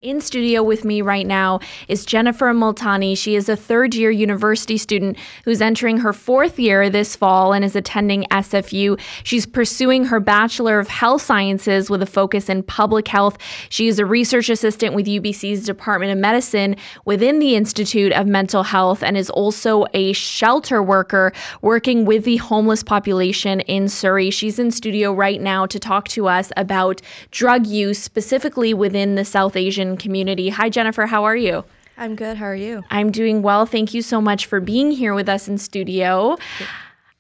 In studio with me right now is Jennifer Multani. She is a third-year university student who's entering her fourth year this fall and is attending SFU. She's pursuing her Bachelor of Health Sciences with a focus in public health. She is a research assistant with UBC's Department of Medicine within the Institute of Mental Health and is also a shelter worker working with the homeless population in Surrey. She's in studio right now to talk to us about drug use, specifically within the South Asian community. Hi, Jennifer. How are you? I'm good. How are you? I'm doing well. Thank you so much for being here with us in studio.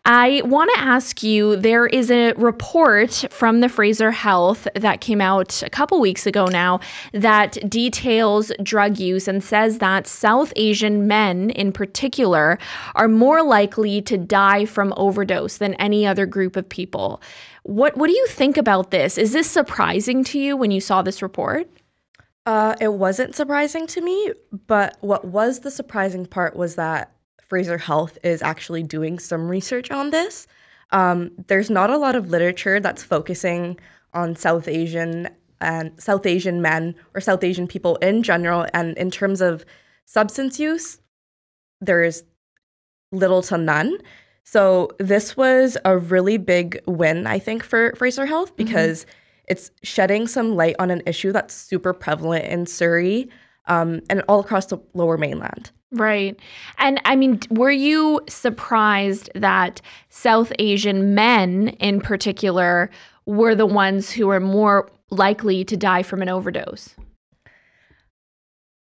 I want to ask you, there is a report from the Fraser Health that came out a couple weeks ago now that details drug use and says that South Asian men in particular are more likely to die from overdose than any other group of people. What do you think about this? Is this surprising to you when you saw this report? It wasn't surprising to me, but what was the surprising part was that Fraser Health is actually doing some research on this. There's not a lot of literature that's focusing on South Asian men or South Asian people in general, and in terms of substance use, there's little to none. So this was a really big win, I think, for Fraser Health because it's shedding some light on an issue that's super prevalent in Surrey and all across the Lower Mainland. Right. And I mean, were you surprised that South Asian men in particular were the ones who were more likely to die from an overdose?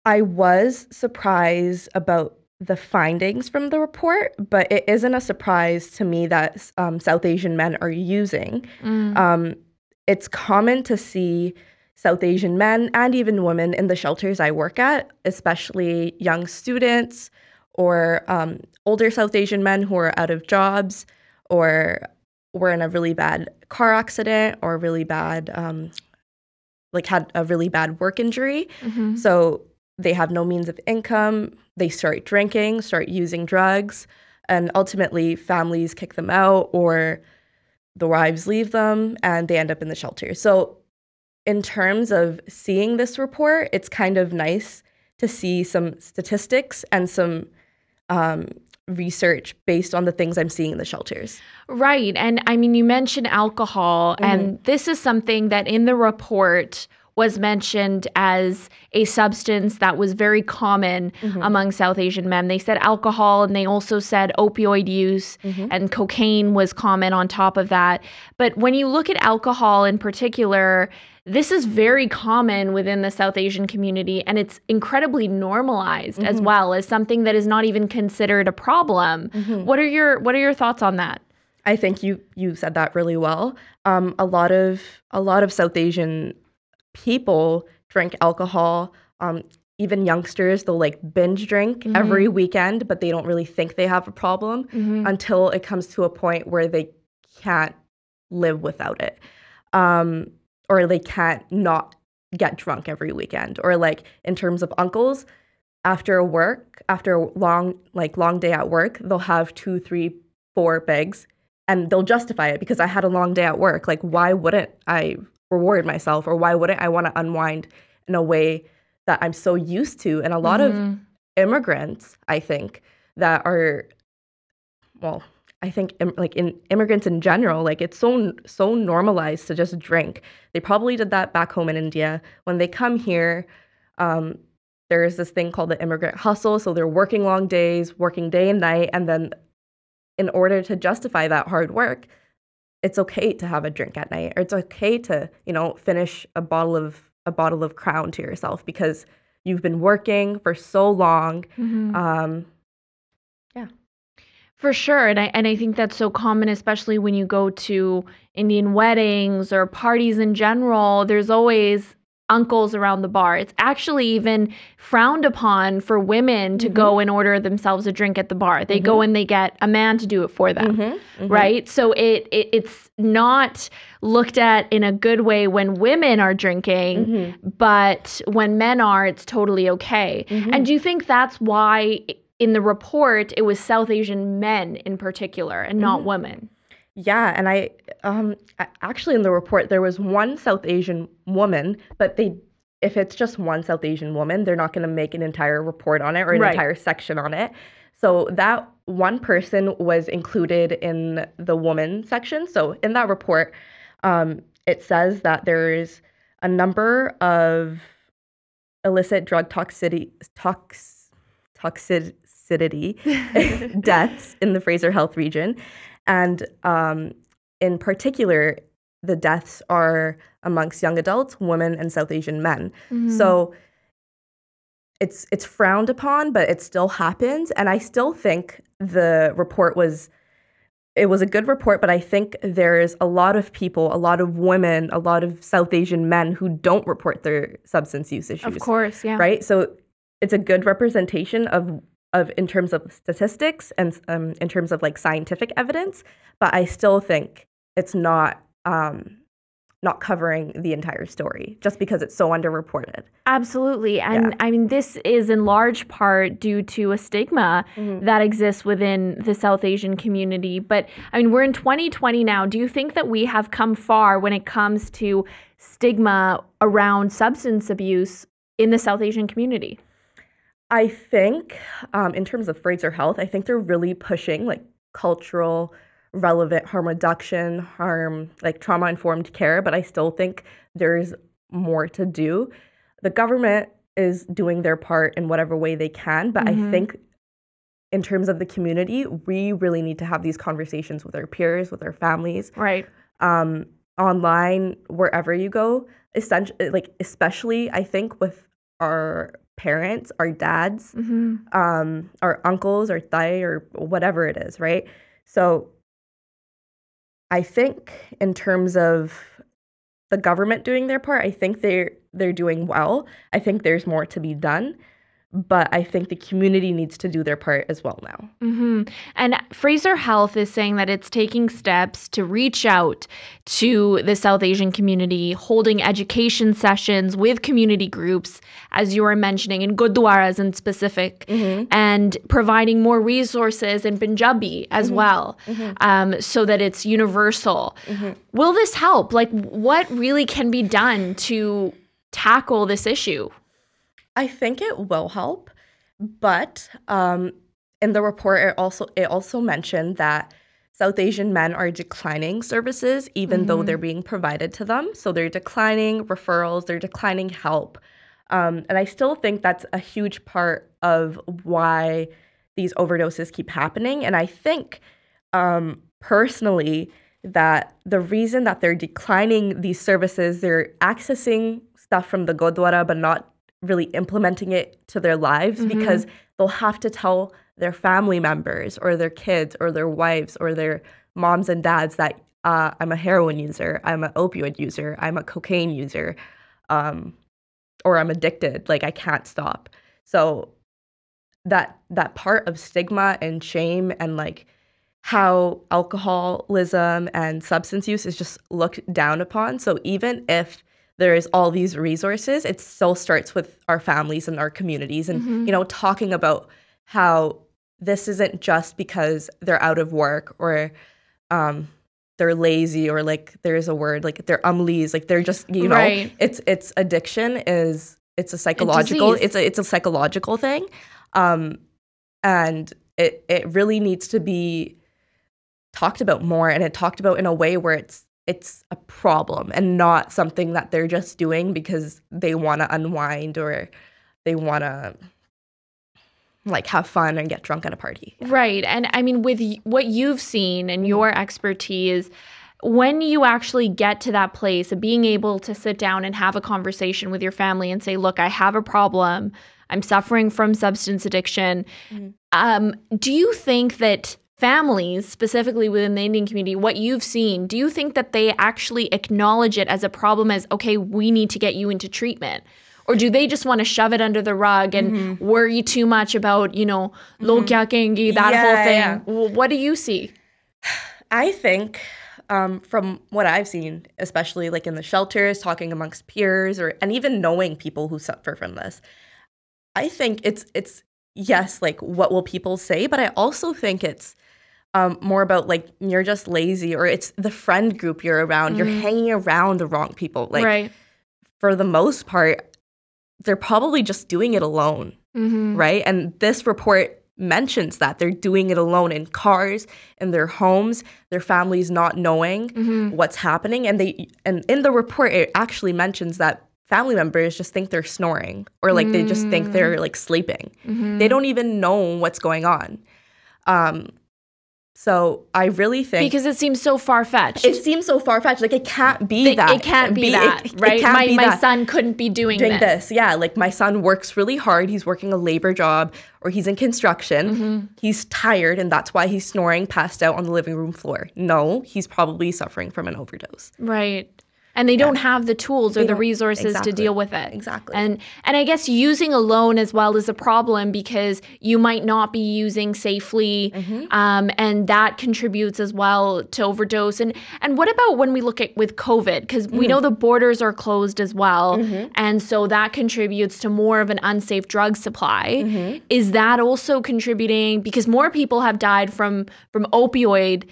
I was surprised about the findings from the report, but it isn't a surprise to me that South Asian men are using. It's common to see South Asian men and even women in the shelters I work at, especially young students or older South Asian men who are out of jobs or were in a really bad car accident or really bad, had a really bad work injury. So they have no means of income. They start drinking, start using drugs, and ultimately families kick them out or the wives leave them and they end up in the shelter. So in terms of seeing this report, it's kind of nice to see some statistics and some research based on the things I'm seeing in the shelters. Right. And I mean, you mentioned alcohol, and this is something that in the report was mentioned as a substance that was very common among South Asian men. They said alcohol, and they also said opioid use, and cocaine was common on top of that. But when you look at alcohol in particular, this is very common within the South Asian community, and it's incredibly normalized as well as something that is not even considered a problem. What are your thoughts on that? I think you said that really well. A lot of South Asian people drink alcohol. Even youngsters, they'll binge drink every weekend, but they don't really think they have a problem until it comes to a point where they can't live without it. Or they can't not get drunk every weekend. Or in terms of uncles, after a long day at work, they'll have 2, 3, 4 bags and they'll justify it because I had a long day at work. Why wouldn't I reward myself, or why wouldn't I want to unwind in a way that I'm so used to? And a lot of immigrants, I think, that are, I think in immigrants in general, it's so normalized to just drink. They probably did that back home in India. When they come here, there is this thing called the immigrant hustle. So they're working long days, working day and night, and then in order to justify that hard work, it's okay to have a drink at night, or it's okay to, finish a bottle of Crown to yourself because you've been working for so long. For sure. And I think that's so common, especially when you go to Indian weddings or parties in general. There's always uncles around the bar. It's actually even frowned upon for women to go and order themselves a drink at the bar. They go and they get a man to do it for them, right? So it's not looked at in a good way when women are drinking, but when men are, it's totally okay. And do you think that's why in the report it was South Asian men in particular and not women? Yeah, and I actually in the report there was one South Asian woman, but if it's just one South Asian woman, they're not going to make an entire report on it or an Right. entire section on it. So that one person was included in the woman section. So in that report, it says that there's a number of illicit drug toxicity deaths in the Fraser Health region. And in particular, the deaths are amongst young adults, women, and South Asian men. So it's frowned upon, but it still happens. And I still think the report was a good report, but I think there's a lot of people, a lot of women, a lot of South Asian men who don't report their substance use issues. Of course, yeah. Right? So it's a good representation of in terms of statistics and in terms of like scientific evidence, but I still think it's not covering the entire story just because it's so underreported. Absolutely. And I mean, this is in large part due to a stigma that exists within the South Asian community. But I mean, we're in 2020 now. Do you think that we have come far when it comes to stigma around substance abuse in the South Asian community? I think in terms of Fraser Health, I think they're really pushing like cultural relevant harm reduction, like trauma-informed care, but I still think there's more to do. The government is doing their part in whatever way they can, but I think in terms of the community, we really need to have these conversations with our peers, with our families. Right. Online, wherever you go, especially I think with our parents, our dads, our uncles, or thai, or whatever it is, right? So I think in terms of the government doing their part, I think they're doing well. I think there's more to be done, but I think the community needs to do their part as well now. And Fraser Health is saying that it's taking steps to reach out to the South Asian community, holding education sessions with community groups, as you were mentioning, in gurdwaras in specific, and providing more resources in Punjabi as well, so that it's universal. Will this help? Like, what really can be done to tackle this issue? I think it will help, but in the report, it also mentioned that South Asian men are declining services even though they're being provided to them. So they're declining referrals, they're declining help. And I still think that's a huge part of why these overdoses keep happening. And I think personally that the reason that they're declining these services, they're accessing stuff from the Gurdwara but not really implementing it to their lives because they'll have to tell their family members or their kids or their wives or their moms and dads that I'm a heroin user, I'm an opioid user, I'm a cocaine user, or I'm addicted, like I can't stop. So that part of stigma and shame and like how alcoholism and substance use is just looked down upon. So even if there's all these resources, it still starts with our families and our communities and, talking about how this isn't just because they're out of work or they're lazy or like there's a word, like they're umlees, like they're just, Right. it's addiction is, it's a psychological, it's a psychological thing. And it really needs to be talked about more and it talked about in a way where it's a problem and not something that they're just doing because they want to unwind or they want to like have fun and get drunk at a party. Yeah. Right. And I mean, with what you've seen and your expertise, when you actually get to that place of being able to sit down and have a conversation with your family and say, look, I have a problem, I'm suffering from substance addiction. Do you think that families, specifically within the Indian community, what you've seen, do you think that they actually acknowledge it as a problem as, okay, we need to get you into treatment? Or do they just want to shove it under the rug and worry too much about, log kya kahengi, that whole thing? Yeah. What do you see? I think from what I've seen, especially like in the shelters, talking amongst peers and even knowing people who suffer from this, I think it's yes, like what will people say? But I also think it's more about like you're just lazy or it's the friend group you're around. You're hanging around the wrong people. Like for the most part, they're probably just doing it alone, right? And this report mentions that they're doing it alone in cars, in their homes, their families not knowing what's happening. And in the report, it actually mentions that family members just think they're snoring, or like they just think they're like sleeping. They don't even know what's going on. So I really think, because it seems so far-fetched. It seems so far-fetched. Like, it can't be that. It can't be that, right? My son couldn't be doing this. Yeah, like my son works really hard. He's working a labor job, or he's in construction. He's tired, and that's why he's snoring, passed out on the living room floor. No, he's probably suffering from an overdose. Right. And they don't have the tools or the resources to deal with it. Exactly. And I guess using alone as well is a problem, because you might not be using safely, and that contributes as well to overdose. And what about when we look at with COVID? Because we know the borders are closed as well, and so that contributes to more of an unsafe drug supply. Is that also contributing? Because more people have died from opioid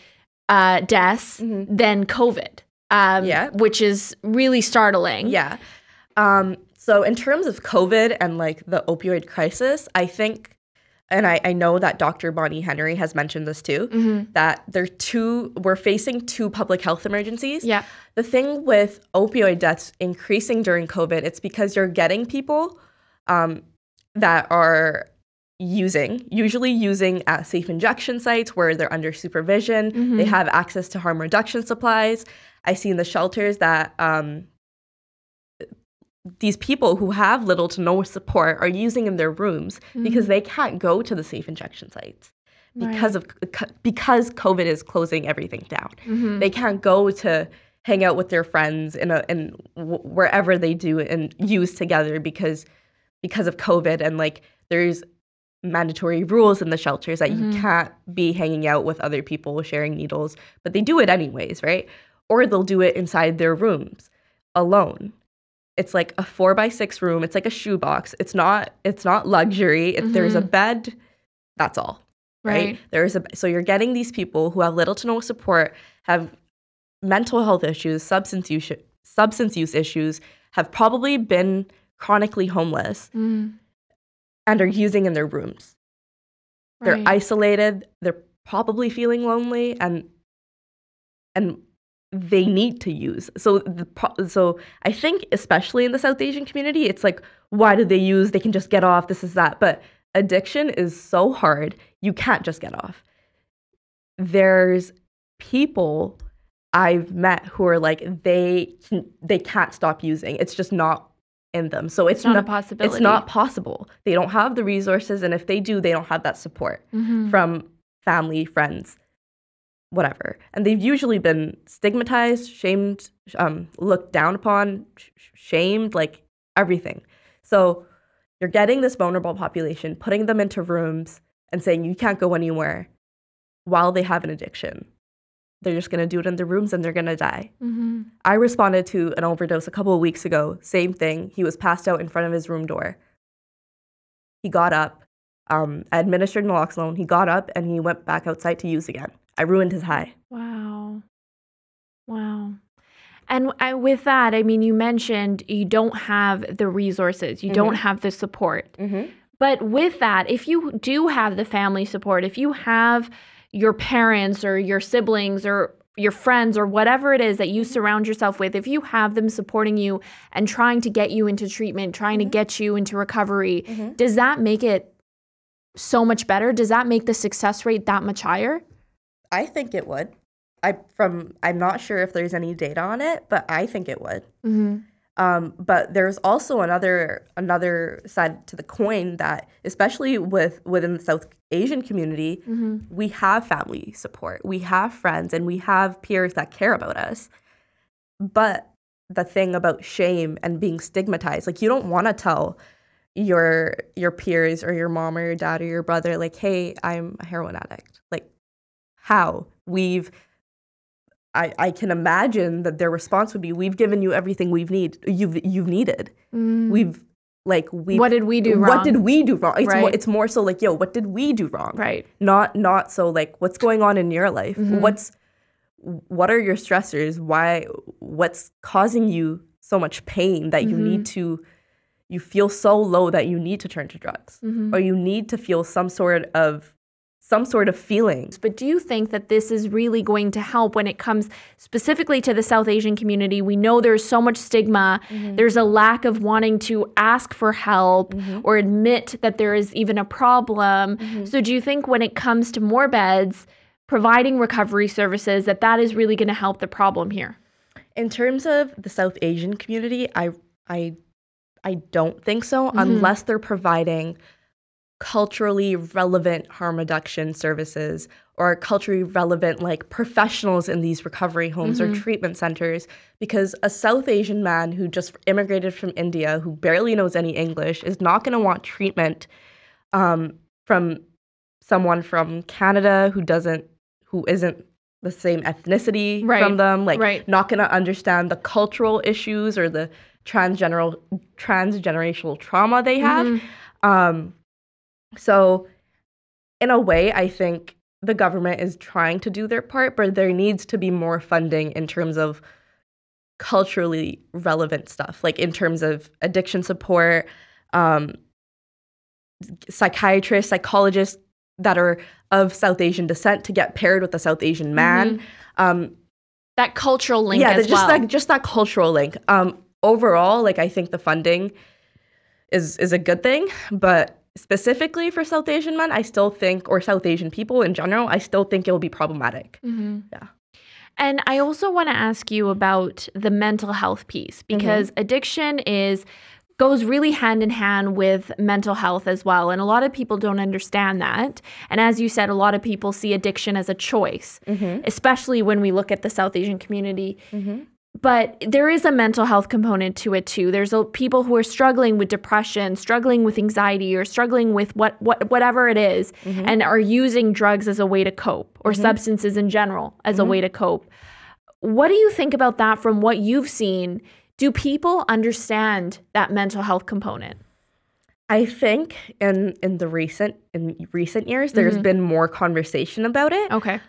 deaths than COVID. Which is really startling. Yeah. So in terms of COVID and like the opioid crisis, I think, and I know that Dr. Bonnie Henry has mentioned this too, that we're facing two public health emergencies. Yeah. The thing with opioid deaths increasing during COVID, it's because you're getting people that are usually using at safe injection sites where they're under supervision. They have access to harm reduction supplies. I see in the shelters that these people who have little to no support are using in their rooms because they can't go to the safe injection sites because COVID is closing everything down. They can't go to hang out with their friends in wherever they do and use together because of COVID, and like there's mandatory rules in the shelters that you can't be hanging out with other people sharing needles, but they do it anyways, right? Or they'll do it inside their rooms alone. It's like a 4x6 room. It's like a shoebox. It's not luxury. There's a bed. That's all. Right? So you're getting these people who have little to no support, have mental health issues, substance use issues, have probably been chronically homeless, and are using in their rooms. They're isolated. They're probably feeling lonely, and they need to use. So I think especially in the South Asian community, it's like, why do they use? They can just get off. This is that. But addiction is so hard. You can't just get off. There's people I've met who are like, they can't stop using. It's just not in them. So it's not a possibility. It's not possible. They don't have the resources, and if they do, they don't have that support from family, friends, whatever. And they've usually been stigmatized, shamed, looked down upon, shamed, like everything. So you're getting this vulnerable population, putting them into rooms and saying you can't go anywhere while they have an addiction. They're just going to do it in their rooms and they're going to die. I responded to an overdose a couple of weeks ago. Same thing. He was passed out in front of his room door. He got up. I administered naloxone. He got up and he went back outside to use again. I ruined his high. Wow. And with that, I mean, you mentioned you don't have the resources. You don't have the support. But with that, if you do have the family support, if you have your parents or your siblings or your friends or whatever it is that you surround yourself with, if you have them supporting you and trying to get you into treatment, trying to get you into recovery, does that make it so much better? Does that make the success rate that much higher? I think it would. I'm not sure if there's any data on it, but I think it would. But there's also another side to the coin that, especially within the South Asian community, we have family support, we have friends, and we have peers that care about us. But the thing about shame and being stigmatized, like you don't want to tell your peers or your mom or your dad or your brother, like, hey, I'm a heroin addict. Like, how? I can imagine that their response would be, we've given you everything you've needed. What did we do wrong? What did we do wrong? It's more so like, yo, what did we do wrong? Right. Not so like, what's going on in your life? What are your stressors? What's causing you so much pain that you you feel so low that you need to turn to drugs, or you need to feel some sort of feeling. But do you think that this is really going to help when it comes specifically to the South Asian community? We know there's so much stigma. There's a lack of wanting to ask for help or admit that there is even a problem. So do you think when it comes to more beds, providing recovery services, that is really going to help the problem here? In terms of the South Asian community, I don't think so, unless they're providing culturally relevant harm reduction services or culturally relevant like professionals in these recovery homes or treatment centers, because a South Asian man who just immigrated from India who barely knows any English is not going to want treatment from someone from Canada who isn't the same ethnicity from them, not going to understand the cultural issues or the transgenerational trauma they have. So in a way, I think the government is trying to do their part, but there needs to be more funding in terms of culturally relevant stuff, like in terms of addiction support, psychiatrists, psychologists that are of South Asian descent to get paired with a South Asian man. That cultural link as well. Just that cultural link. Overall, like I think the funding is a good thing, but specifically for South Asian men, I still think, or South Asian people in general, I still think it will be problematic. Yeah. And I also want to ask you about the mental health piece, because addiction goes really hand in hand with mental health as well. And a lot of people don't understand that. And as you said, a lot of people see addiction as a choice, especially when we look at the South Asian community. But there is a mental health component to it too. There's people who are struggling with depression, struggling with anxiety, or struggling with whatever it is, and are using drugs as a way to cope, or substances in general as a way to cope. What do you think about that from what you've seen? Do people understand that mental health component? I think in recent years, there's been more conversation about it. Okay.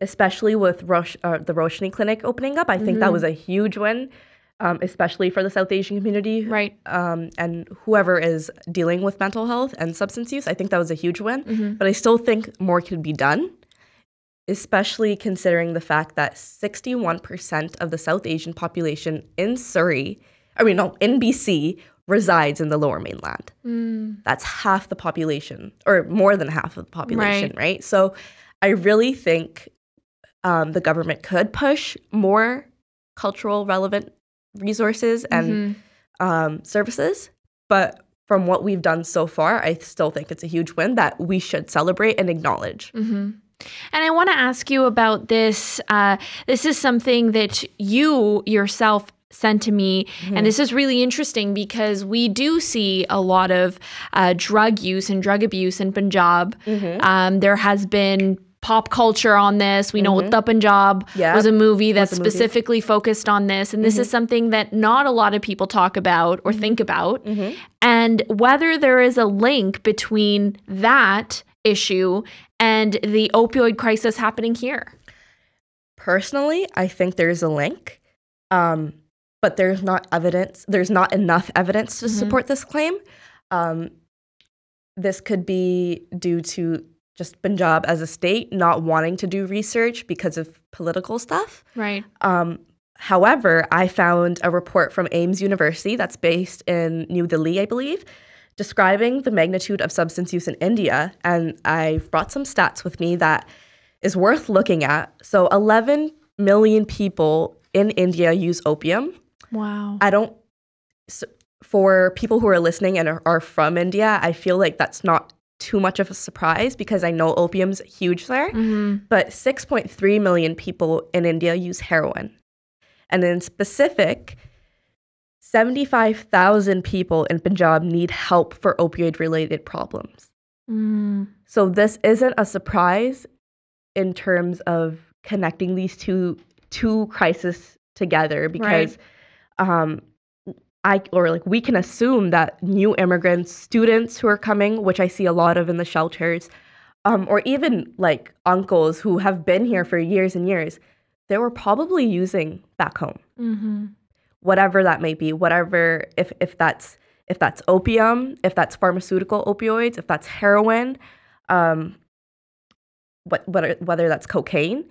Especially with the Roshni Clinic opening up. I think that was a huge win, especially for the South Asian community. Right. And whoever is dealing with mental health and substance use, I think that was a huge win. But I still think more could be done, especially considering the fact that 61% of the South Asian population in in BC, resides in the Lower Mainland. That's half the population, or more than half of the population, right? So I really think the government could push more cultural relevant resources and services. But from what we've done so far, I still think it's a huge win that we should celebrate and acknowledge. And I want to ask you about this. This is something that you yourself sent to me, and this is really interesting because we do see a lot of drug use and drug abuse in Punjab. There has been pop culture on this. We know The Punjab was a movie that specifically focused on this, and this is something that not a lot of people talk about or think about. And whether there is a link between that issue and the opioid crisis happening here. Personally, I think there's a link. But there's not enough evidence to support this claim. This could be due to just Punjab as a state not wanting to do research because of political stuff. Right. However, I found a report from Ames University that's based in New Delhi, I believe, describing the magnitude of substance use in India. And I've brought some stats with me that is worth looking at. So 11 million people in India use opium. Wow. For people who are listening and are from India, I feel like that's not too much of a surprise because I know opium's huge there. But 6.3 million people in India use heroin. And in specific, 75,000 people in Punjab need help for opioid-related problems. So this isn't a surprise in terms of connecting these two crises together because we can assume that new immigrants, students who are coming, which I see a lot of in the shelters, or even like uncles who have been here for years and years, they were probably using back home. Whatever that may be, if if that's opium, if that's pharmaceutical opioids, if that's heroin, whether that's cocaine.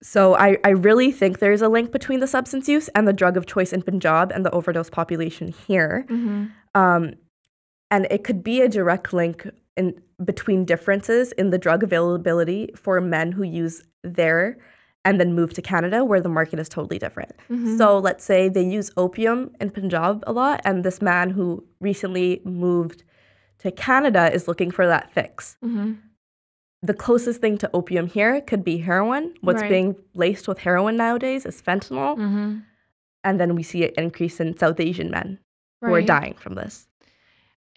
So I really think there's a link between the substance use and the drug of choice in Punjab and the overdose population here. And it could be a direct link between differences in the drug availability for men who use there and then move to Canada, where the market is totally different. So let's say they use opium in Punjab a lot, and this man who recently moved to Canada is looking for that fix. The closest thing to opium here could be heroin. What's being laced with heroin nowadays is fentanyl. And then we see an increase in South Asian men who are dying from this.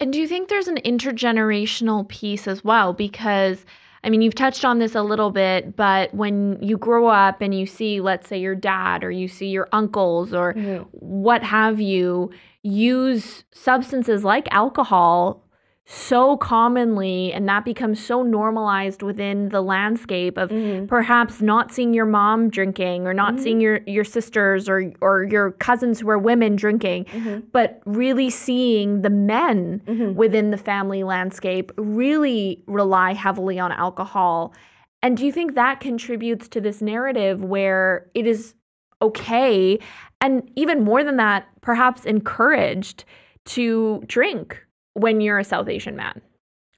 And do you think there's an intergenerational piece as well? Because, I mean, you've touched on this a little bit, but when you grow up and you see, let's say, your dad or you see your uncles or what have you, use substances like alcohol so commonly, and that becomes so normalized within the landscape of perhaps not seeing your mom drinking or not seeing your sisters or your cousins who are women drinking, but really seeing the men within the family landscape really rely heavily on alcohol. And do you think that contributes to this narrative where it is okay, and even more than that, perhaps encouraged to drink when you're a South Asian man?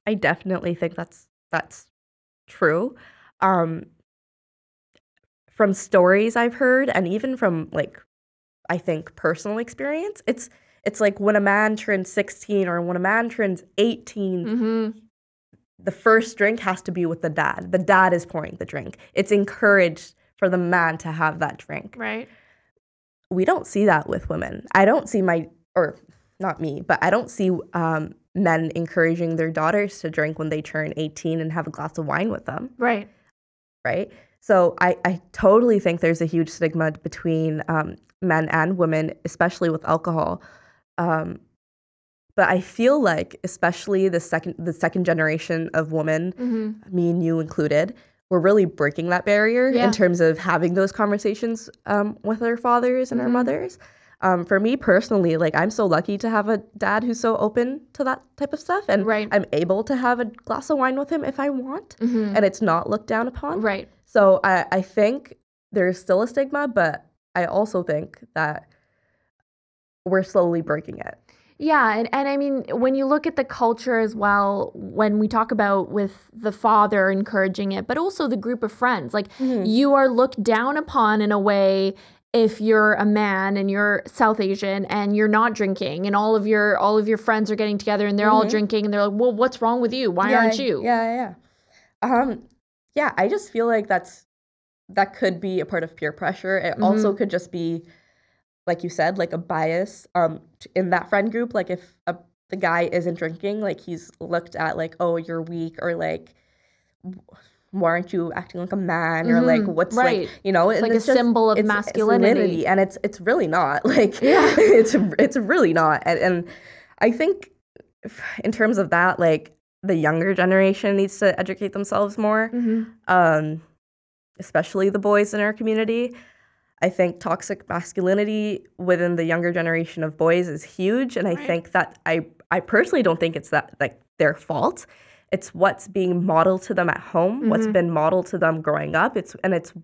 I definitely think that's true. From stories I've heard, and even from I think personal experience, it's like when a man turns 16 or when a man turns 18, the first drink has to be with the dad. The dad is pouring the drink. It's encouraged for the man to have that drink. Right. We don't see that with women. I don't see not me, but I don't see men encouraging their daughters to drink when they turn 18 and have a glass of wine with them. Right. So I totally think there's a huge stigma between men and women, especially with alcohol. But I feel like, especially the second generation of women, me and you included, we're really breaking that barrier in terms of having those conversations with our fathers and our mothers. For me personally, I'm so lucky to have a dad who's so open to that type of stuff, and I'm able to have a glass of wine with him if I want, and it's not looked down upon. Right. So I think there's still a stigma, but I also think that we're slowly breaking it. Yeah, and I mean, when you look at the culture as well, when we talk about with the father encouraging it, but also the group of friends, you are looked down upon in a way if you're a man and you're South Asian and you're not drinking, and all of your friends are getting together and they're all drinking, and they're like, well, what's wrong with you? Why aren't you? Yeah. I just feel like that could be a part of peer pressure. It also could just be, like you said, a bias in that friend group. If the guy isn't drinking, he's looked at oh, you're weak, or why aren't you acting like a man, or what's right. It's a symbol of masculinity, and it's really not. It's really not. And I think in terms of that, the younger generation needs to educate themselves more, especially the boys in our community. I think toxic masculinity within the younger generation of boys is huge, and I think that I personally don't think it's that their fault. It's what's being modeled to them at home, what's been modeled to them growing up. It's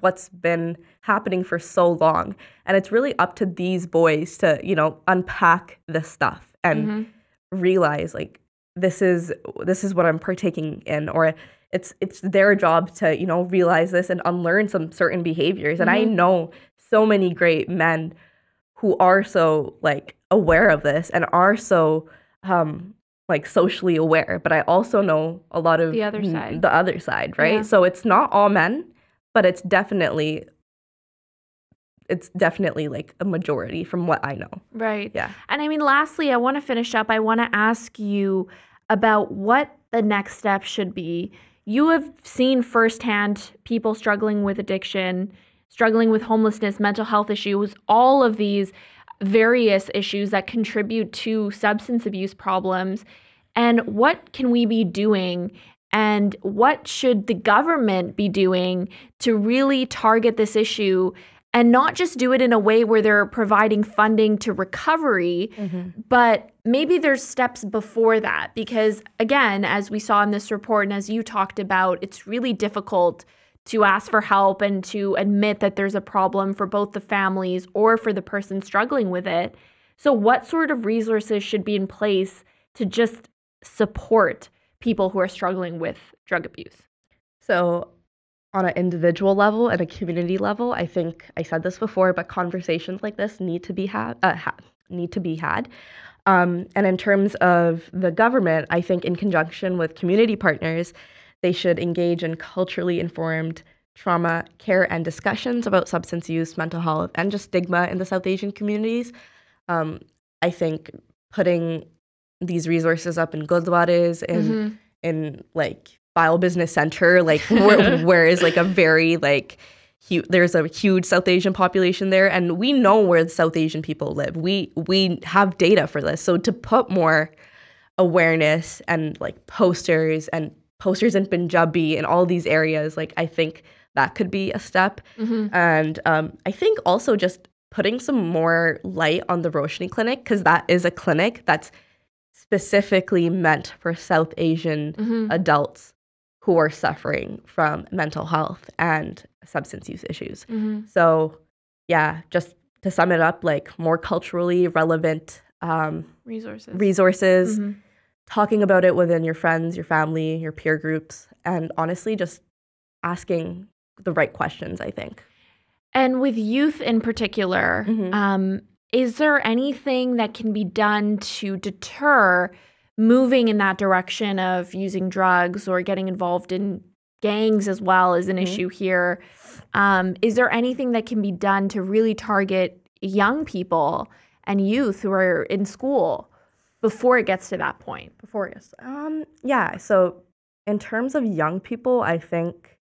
what's been happening for so long. And it's really up to these boys to, unpack this stuff and realize this is what I'm partaking in, or it's their job to, realize this and unlearn some certain behaviors. And I know so many great men who are so aware of this and are so socially aware, but I also know a lot of the other side, right? Yeah. So it's not all men, but it's definitely a majority from what I know. Right. Yeah. And I mean, lastly, I want to finish up. I want to ask you about what the next step should be. You have seen firsthand people struggling with addiction, struggling with homelessness, mental health issues, all of these various issues that contribute to substance abuse problems. And what can we be doing, and what should the government be doing to really target this issue and not just do it in a way where they're providing funding to recovery, but maybe there's steps before that. Because again, as we saw in this report and as you talked about, it's really difficult to ask for help and to admit that there's a problem for both the families or for the person struggling with it. So what sort of resources should be in place to just support people who are struggling with drug abuse? So on an individual level and a community level, I think I said this before, but conversations like this need to be had. And in terms of the government, I think in conjunction with community partners, they should engage in culturally informed trauma care and discussions about substance use, mental health, and just stigma in the South Asian communities. I think putting these resources up in gurdwaras, in like Bio Business Center, like where is like a very like there's a huge South Asian population there, and we know where the South Asian people live. We have data for this. So to put more awareness and like posters in Punjabi and all these areas, like I think that could be a step. And I think also just putting some more light on the Roshni Clinic, because that is a clinic that's specifically meant for South Asian adults who are suffering from mental health and substance use issues. So yeah, just to sum it up, like more culturally relevant resources, talking about it within your friends, your family, your peer groups, and honestly just asking the right questions, I think. And with youth in particular, is there anything that can be done to deter moving in that direction of using drugs or getting involved in gangs as well as an issue here? Is there anything that can be done to really target young people and youth who are in school before it gets to that point? Yeah, so in terms of young people, I think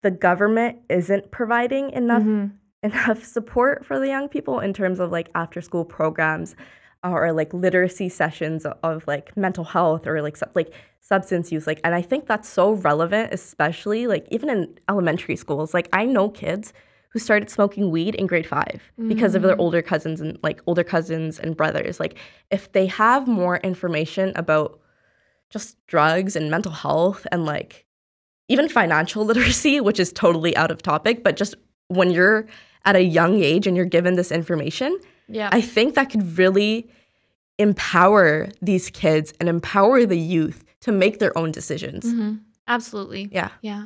the government isn't providing enough support for the young people in terms of like after school programs or like literacy sessions of like mental health or like substance use. Like, and I think that's so relevant, especially like even in elementary schools. Like I know kids who started smoking weed in grade 5 because of their older cousins and brothers. Like if they have more information about just drugs and mental health and like even financial literacy, which is totally out of topic, but just when you're at a young age and you're given this information, I think that could really empower these kids and empower the youth to make their own decisions. Absolutely. Yeah.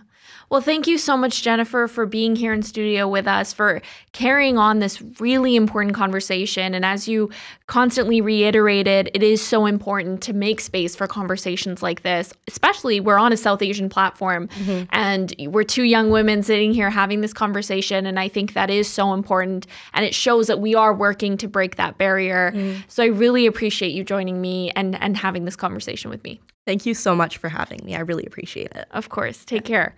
Well, thank you so much, Jennifer, for being here in studio with us, for carrying on this really important conversation. And as you constantly reiterated, it is so important to make space for conversations like this, especially we're on a South Asian platform and we're two young women sitting here having this conversation. And I think that is so important. And it shows that we are working to break that barrier. So I really appreciate you joining me and having this conversation with me. Thank you so much for having me. I really appreciate it. Of course. Take care.